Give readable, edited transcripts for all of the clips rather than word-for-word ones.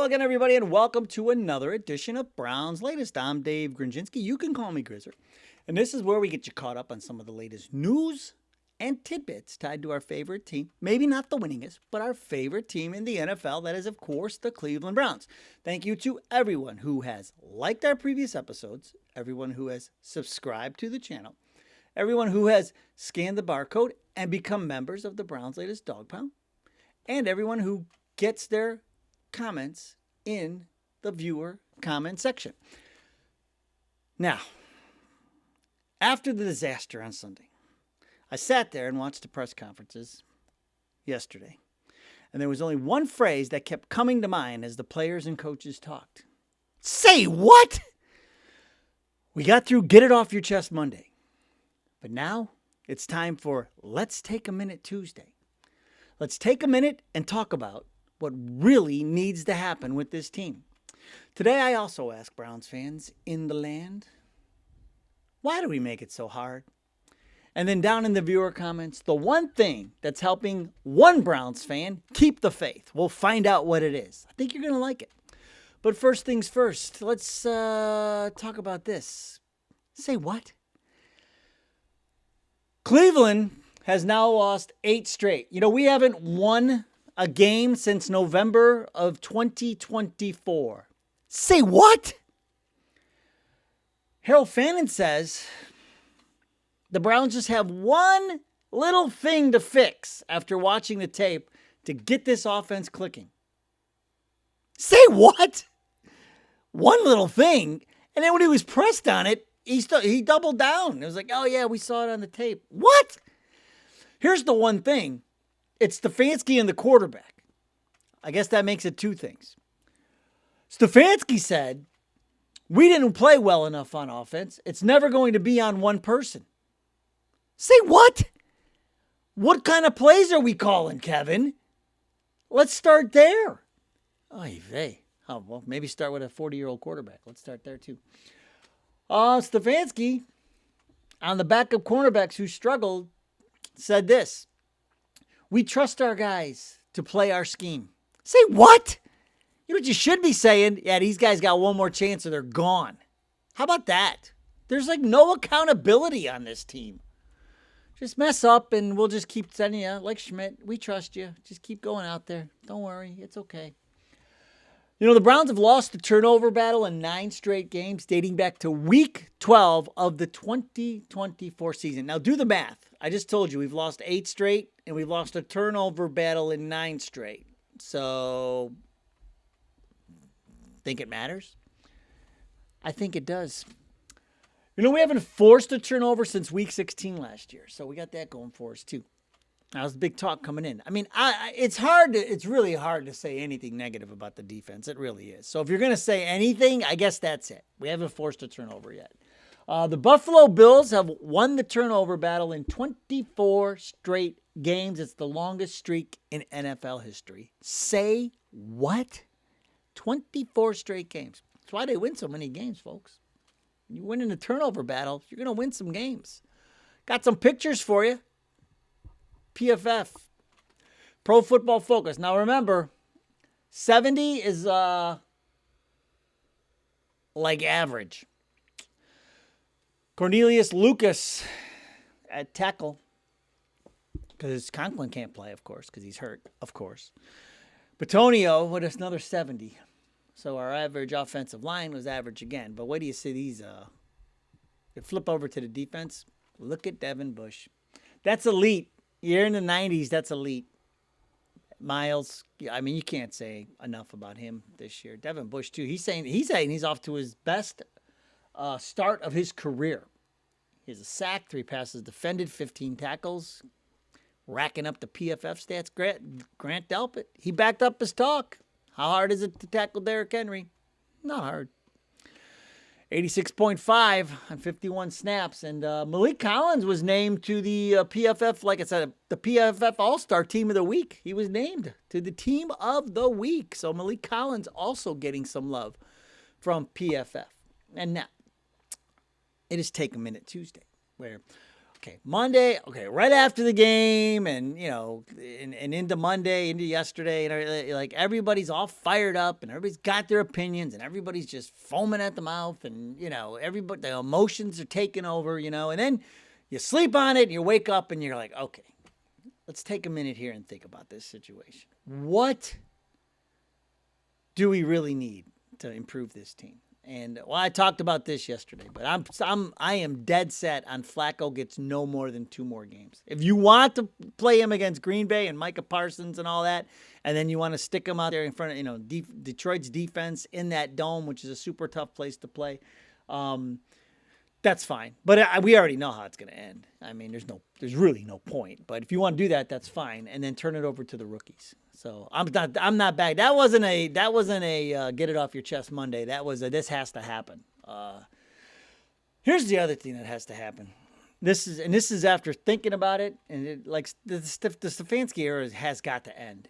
again, everybody, and welcome to another edition of Brown's Latest. I'm Dave Grendzynski. You can call me Grizzer. And this is where we get you caught up on some of the latest news and tidbits tied to our favorite team. Maybe not the winningest, but our favorite team in the NFL. That is, of course, the Cleveland Browns. Thank you to everyone who has liked our previous episodes, everyone who has subscribed to the channel, everyone who has scanned the barcode and become members of the Browns' Latest Dog Pound, and everyone who gets their comments in the viewer comment section. Now, after the disaster on Sunday, I sat there and watched the press conferences yesterday, and there was only one phrase that kept coming to mind as the players and coaches talked. Say what? We got through Get It Off Your Chest Monday, but now it's time for Let's Take a Minute Tuesday. Let's take a minute and talk about what really needs to happen with this team. Today, I also ask Browns fans in the land, why do we make it so hard? And then down in the viewer comments, the one thing that's helping one Browns fan keep the faith. We'll find out what it is. I think you're going to like it. But first things first, let's talk about this. Say what? Cleveland has now lost 8 straight. You know, we haven't won a game since November of 2024. Say what? Harold Fannin says the Browns just have one little thing to fix after watching the tape to get this offense clicking. Say what? One little thing? And then when he was pressed on it, he doubled down. It was like, oh yeah, we saw it on the tape. What? Here's the one thing. It's Stefanski and the quarterback. I guess that makes it 2 things. Stefanski said, we didn't play well enough on offense. It's never going to be on one person. Say what? What kind of plays are we calling, Kevin? Let's start there. Oy vey. Oh, well, maybe start with a 40-year-old quarterback. Let's start there, too. Stefanski, on the backup cornerbacks who struggled, said this. We trust our guys to play our scheme. Say what? You know what you should be saying? Yeah, these guys got one more chance or they're gone. How about that? There's like no accountability on this team. Just mess up and we'll just keep sending you, like Schmidt, we trust you. Just keep going out there. Don't worry. It's okay. You know, the Browns have lost the turnover battle in 9 straight games dating back to week 12 of the 2024 season. Now, do the math. I just told you we've lost 8 straight and we've lost a turnover battle in 9 straight. So, think it matters? I think it does. You know, we haven't forced a turnover since week 16 last year. So, we got that going for us, too. That was big talk coming in. I mean, it's really hard to say anything negative about the defense. It really is. So if you're going to say anything, I guess that's it. We haven't forced a turnover yet. The Buffalo Bills have won the turnover battle in 24 straight games. It's the longest streak in NFL history. Say what? 24 straight games. That's why they win so many games, folks. You win in the turnover battle, you're going to win some games. Got some pictures for you. PFF, Pro Football Focus. Now remember, 70 is like average. Cornelius Lucas at tackle, because Conklin can't play, of course, because he's hurt, of course. Batonio with another 70. So our average offensive line was average again. But what do you see these? You flip over to the defense. Look at Devin Bush. That's elite. You're in the 90s, that's elite. Miles, I mean, you can't say enough about him this year. Devin Bush, too. He's saying he's off to his best start of his career. He has a sack, 3 passes defended, 15 tackles, racking up the PFF stats. Grant Delpit, he backed up his talk. How hard is it to tackle Derrick Henry? Not hard. 86.5 on 51 snaps. And Malik Collins was named to the PFF, like I said, the PFF All-Star Team of the Week. He was named to the Team of the Week. So Malik Collins also getting some love from PFF. And now, it is Take a Minute Tuesday, where okay, Monday, okay, right after the game, and and into Monday, into yesterday, and like everybody's all fired up, and everybody's got their opinions, and everybody's just foaming at the mouth, and everybody, the emotions are taking over, and then you sleep on it, and you wake up, and you're like, okay, let's take a minute here and think about this situation. What do we really need to improve this team? And I talked about this yesterday, but I am dead set on Flacco gets no more than 2 more games. If you want to play him against Green Bay and Micah Parsons and all that, and then you want to stick him out there in front of Detroit's defense in that dome, which is a super tough place to play, that's fine. But we already know how it's going to end. I mean, there's really no point. But if you want to do that, that's fine, and then turn it over to the rookies. So I'm not back. That wasn't a get it off your chest Monday. That was this has to happen. Here's the other thing that has to happen. This is after thinking about it, and the Stefanski era has got to end.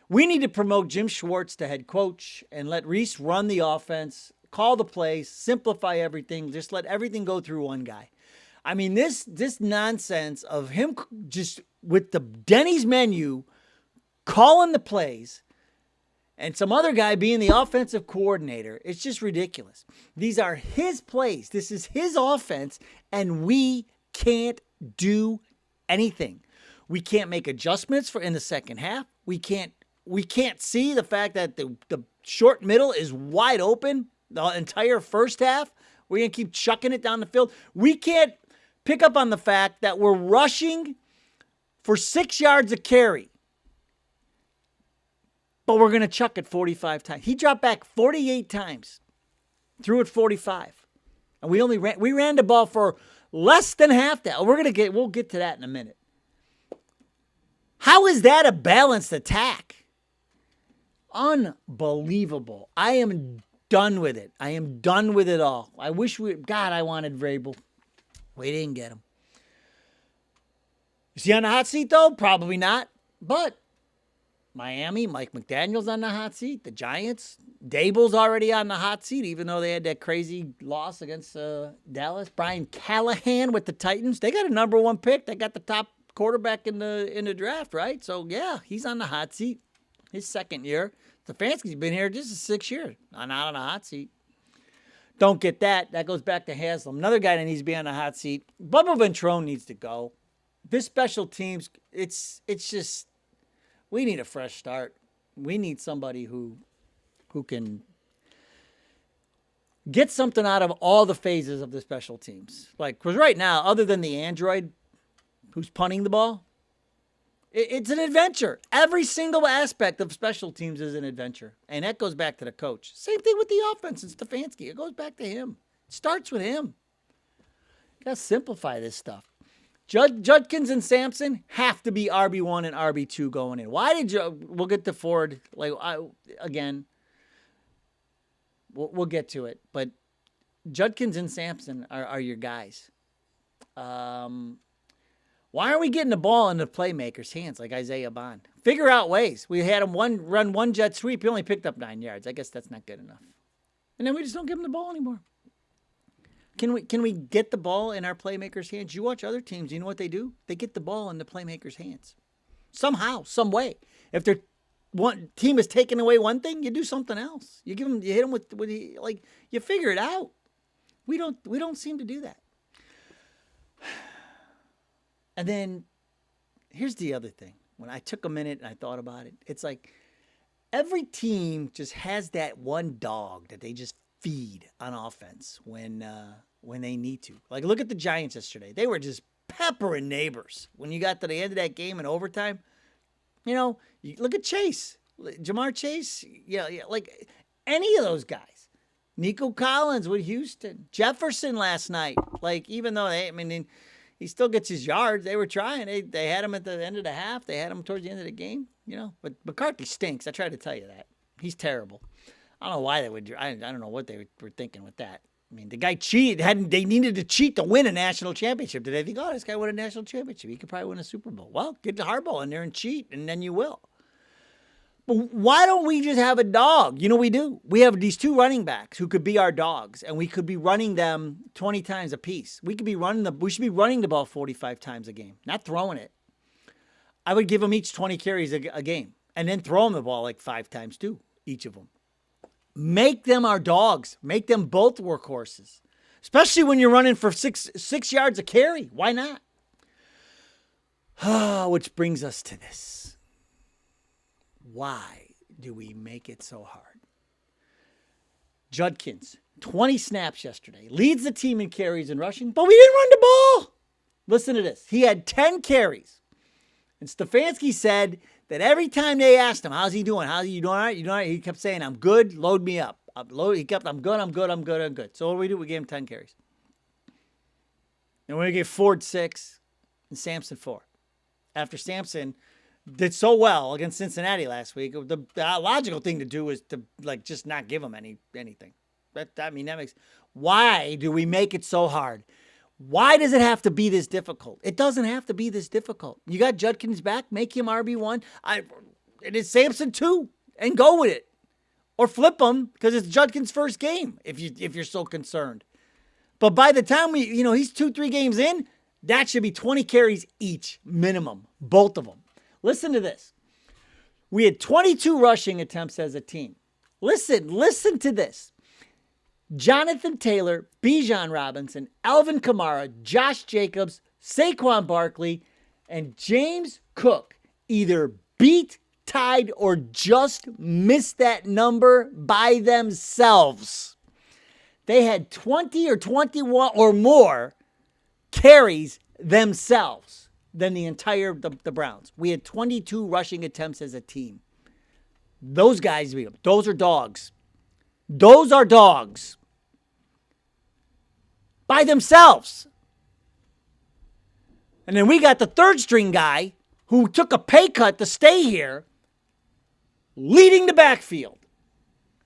We need to promote Jim Schwartz to head coach and let Reese run the offense, call the plays, simplify everything, just let everything go through one guy. I mean, this nonsense of him just with the Denny's menu calling the plays and some other guy being the offensive coordinator, it's just ridiculous. These are his plays. This is his offense, and we can't do anything. We can't make adjustments in the second half. We can't see the fact that the short middle is wide open the entire first half. We're going to keep chucking it down the field. We can't pick up on the fact that we're rushing for 6 yards a carry, but we're going to chuck it 45 times. He dropped back 48 times, threw it 45. And we ran the ball for less than half that. We'll get to that in a minute. How is that a balanced attack? Unbelievable. I am done with it. I am done with it all. I wanted Vrabel. We didn't get him. Is he on the hot seat, though? Probably not. But Miami, Mike McDaniel's on the hot seat. The Giants, Dable's already on the hot seat, even though they had that crazy loss against Dallas. Brian Callahan with the Titans. They got a number 1 pick. They got the top quarterback in the draft, right? So, yeah, he's on the hot seat. His second year. Stefanski's been here just 6 years. Not on the hot seat. Don't get that. That goes back to Haslam. Another guy that needs to be on the hot seat. Bubba Ventrone needs to go. This special teams, it's just, we need a fresh start. We need somebody who can get something out of all the phases of the special teams. Because right now, other than the android who's punting the ball, it's an adventure. Every single aspect of special teams is an adventure. And that goes back to the coach. Same thing with the offense and Stefanski. It goes back to him. It starts with him. You got to simplify this stuff. Judkins and Sampson have to be RB1 and RB2 going in. Why did we'll get to Ford. Again, we'll get to it. But Judkins and Sampson are your guys. Why aren't we getting the ball in the playmakers' hands like Isaiah Bond? Figure out ways. We had him run one jet sweep. He only picked up 9 yards. I guess that's not good enough. And then we just don't give him the ball anymore. Can we get the ball in our playmakers' hands? You watch other teams, you know what they do? They get the ball in the playmakers' hands. Somehow, some way. If their one team is taking away one thing, you do something else. You hit them with you figure it out. We don't seem to do that. And then here's the other thing. When I took a minute and I thought about it, it's like every team just has that one dog that they just feed on offense when they need to. Like, look at the Giants yesterday. They were just peppering Neighbors. When you got to the end of that game in overtime, you look at Chase. Jamar Chase, like any of those guys. Nico Collins with Houston. Jefferson last night. Like, even though he still gets his yards. They were trying. They had him at the end of the half. They had him towards the end of the game. But McCarthy stinks. I tried to tell you that. He's terrible. I don't know why they would. I don't know what they were thinking with that. I mean, the guy cheated. They needed to cheat to win a national championship. Did they think, this guy won a national championship? He could probably win a Super Bowl. Well, get the Harbaugh in there and cheat, and then you will. But why don't we just have a dog? You know we do. We have these two running backs who could be our dogs, and we could be running them 20 times a piece. We should be running the ball 45 times a game, not throwing it. I would give them each 20 carries a game, and then throw them the ball like 5 times too, each of them. Make them our dogs. Make them both workhorses, especially when you're running for six yards a carry. Why not? Which brings us to this. Why do we make it so hard? Judkins, 20 snaps yesterday, leads the team in carries and rushing, but we didn't run the ball. Listen to this. He had 10 carries. And Stefanski said that every time they asked him, how's he doing? How's he doing? All right? You doing all right? He kept saying, I'm good. Load me up. I'm good. So what do? We gave him 10 carries. And we gave Ford 6 and Sampson 4. After Sampson did so well against Cincinnati last week, the logical thing to do is to just not give him anything. That makes. Why do we make it so hard? Why does it have to be this difficult? It doesn't have to be this difficult. You got Judkins back, make him RB1. It is Sampson 2, and go with it, or flip him because it's Judkins' first game. If you're so concerned, but by the time he's 2-3 games in, that should be 20 carries each minimum, both of them. Listen to this. We had 22 rushing attempts as a team. Listen to this. Jonathan Taylor, Bijan Robinson, Alvin Kamara, Josh Jacobs, Saquon Barkley, and James Cook either beat, tied, or just missed that number by themselves. They had 20 or 21 or more carries themselves than the Browns. We had 22 rushing attempts as a team. Those guys beat them. Those are dogs. Those are dogs. By themselves. And then we got the third string guy who took a pay cut to stay here, leading the backfield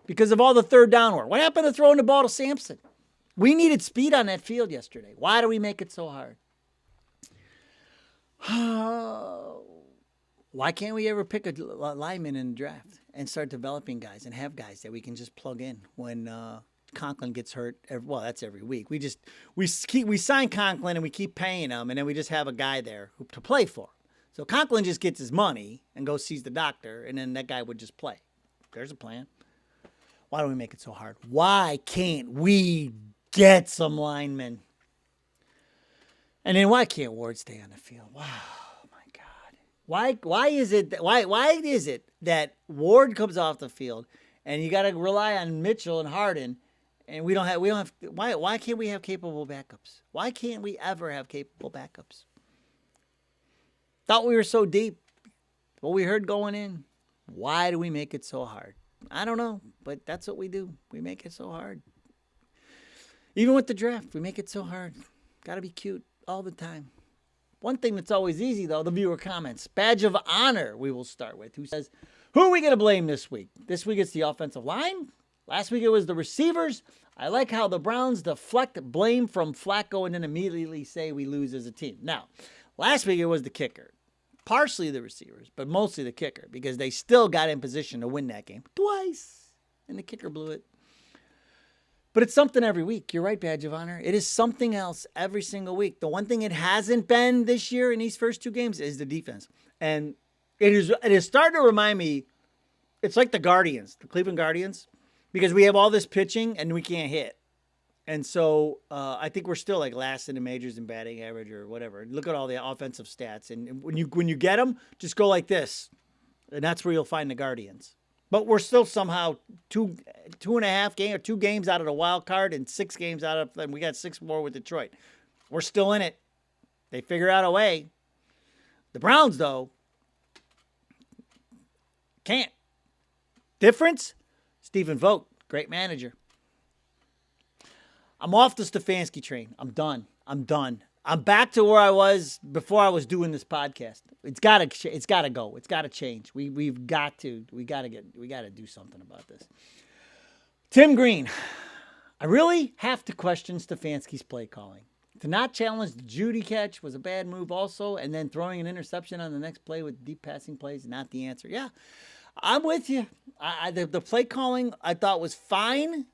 because of all the third down work. What happened to throwing the ball to Sampson? We needed speed on that field yesterday. Why do we make it so hard? Why can't we ever pick a lineman in the draft and start developing guys and have guys that we can just plug in when Conklin gets hurt? That's every week. We sign Conklin and we keep paying him, and then we just have a guy there to play for. So Conklin just gets his money and goes sees the doctor, and then that guy would just play. There's a plan. Why do we make it so hard? Why can't we get some linemen? And then why can't Ward stay on the field? Wow, my God. Why is it that Ward comes off the field and you got to rely on Mitchell and Harden, and why can't we have capable backups? Why can't we ever have capable backups? Thought we were so deep. What we heard going in. Why do we make it so hard? I don't know, but that's what we do. We make it so hard. Even with the draft, we make it so hard. Got to be cute all the time. One thing that's always easy, though, the viewer comments. Badge of honor we will start with. Who says, who are we going to blame this week? This week it's the offensive line. Last week it was the receivers. I like how the Browns deflect blame from Flacco and then immediately say we lose as a team. Now, last week it was the kicker. Partially the receivers, but mostly the kicker, because they still got in position to win that game twice, and the kicker blew it. But it's something every week. You're right, Badge of Honor. It is something else every single week. The one thing it hasn't been this year in these first 2 games is the defense. And it is starting to remind me, it's like the Cleveland Guardians, because we have all this pitching and we can't hit. And so I think we're still like last in the majors in batting average or whatever. Look at all the offensive stats. And when you get them, just go like this. And that's where you'll find the Guardians. But we're still somehow 2 games out of the wild card and 6 games out of, and we got 6 more with Detroit. We're still in it. They figure out a way. The Browns, though, can't. Difference? Stephen Vogt, great manager. I'm off the Stefanski train. I'm done. I'm back to where I was before I was doing this podcast. It's gotta go. It's gotta change. We gotta do something about this. Tim Green, I really have to question Stefanski's play calling. To not challenge the Judy catch was a bad move also, and then throwing an interception on the next play with deep passing plays, not the answer. Yeah, I'm with you. The play calling I thought was fine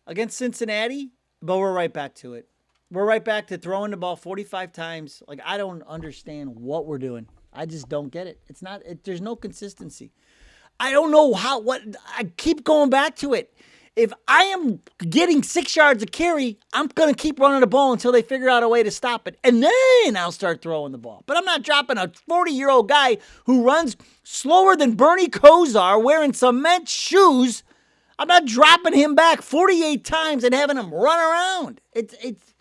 against Cincinnati, but we're right back to it. We're right back to throwing the ball 45 times. Like, I don't understand what we're doing. I just don't get it. It's not. There's no consistency. I don't know what. I keep going back to it. If I am getting 6 yards of carry, I'm going to keep running the ball until they figure out a way to stop it. And then I'll start throwing the ball. But I'm not dropping a 40-year-old guy who runs slower than Bernie Kosar wearing cement shoes. I'm not dropping him back 48 times and having him run around. It's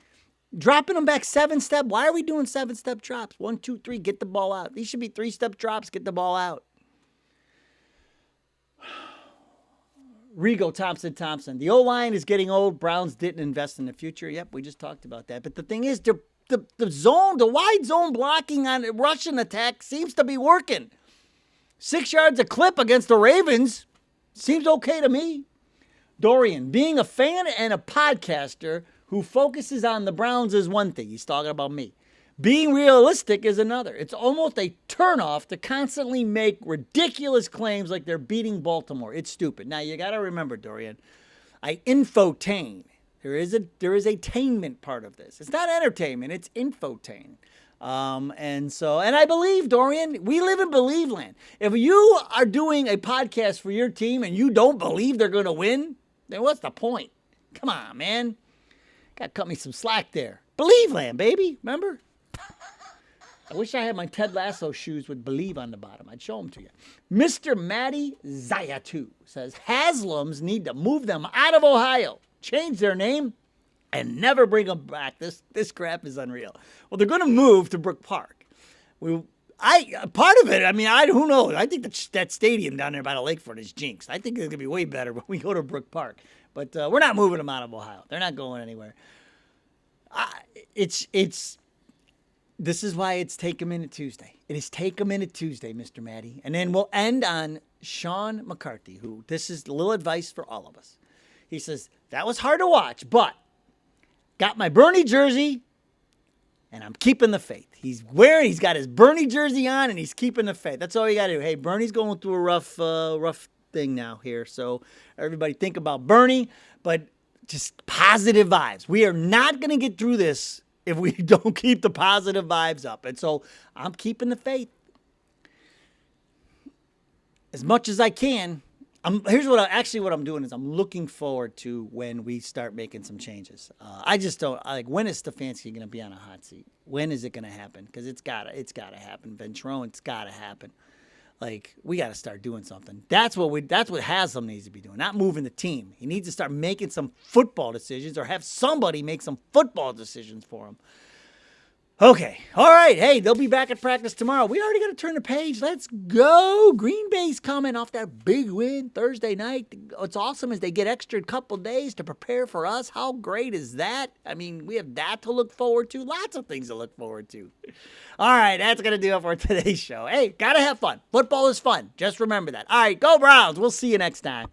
dropping him back 7-step. Why are we doing 7-step drops? 1, 2, 3, get the ball out. These should be 3-step drops, get the ball out. Rigo Thompson. The O-line is getting old. Browns didn't invest in the future. Yep, we just talked about that. But the thing is, the zone, the wide zone blocking on Russian attack seems to be working. 6 yards a clip against the Ravens seems okay to me. Dorian, being a fan and a podcaster who focuses on the Browns is one thing. He's talking about me. Being realistic is another. It's almost a turnoff to constantly make ridiculous claims like they're beating Baltimore. It's stupid. Now, you got to remember, Dorian, I infotain. There is a tainment part of this. It's not entertainment. It's infotain. And I believe, Dorian, we live in believe land. If you are doing a podcast for your team and you don't believe they're going to win, then what's the point? Come on, man. Got to cut me some slack there. Believe land, baby. Remember? I wish I had my Ted Lasso shoes with Believe on the bottom. I'd show them to you. Mr. Matty Zayatu says, Haslams need to move them out of Ohio, change their name, and never bring them back. This crap is unreal. Well, they're going to move to Brook Park. Part of it, who knows? I think that stadium down there by the lakefront is jinxed. I think it's going to be way better when we go to Brook Park. But we're not moving them out of Ohio. They're not going anywhere. This is why it's Take a Minute Tuesday. It is Take a Minute Tuesday, Mr. Matty. And then we'll end on Sean McCarthy, who, this is a little advice for all of us. He says, that was hard to watch, but got my Bernie jersey, and I'm keeping the faith. He's got his Bernie jersey on, and he's keeping the faith. That's all you got to do. Hey, Bernie's going through a rough thing now here. So everybody think about Bernie, but just positive vibes. We are not going to get through this if we don't keep the positive vibes up. And so I'm keeping the faith as much as I can. Here's what I'm doing is I'm looking forward to when we start making some changes. I just don't when is Stefanski going to be on a hot seat? When is it going to happen? Because it's gotta happen. Ventrone, it's gotta happen. We got to start doing something. That's what Haslam needs to be doing, not moving the team. He needs to start making some football decisions or have somebody make some football decisions for him. Okay. All right. Hey, they'll be back at practice tomorrow. We already got to turn the page. Let's go. Green Bay's coming off that big win Thursday night. What's awesome is they get extra couple days to prepare for us. How great is that? We have that to look forward to. Lots of things to look forward to. All right. That's going to do it for today's show. Hey, got to have fun. Football is fun. Just remember that. All right. Go Browns. We'll see you next time.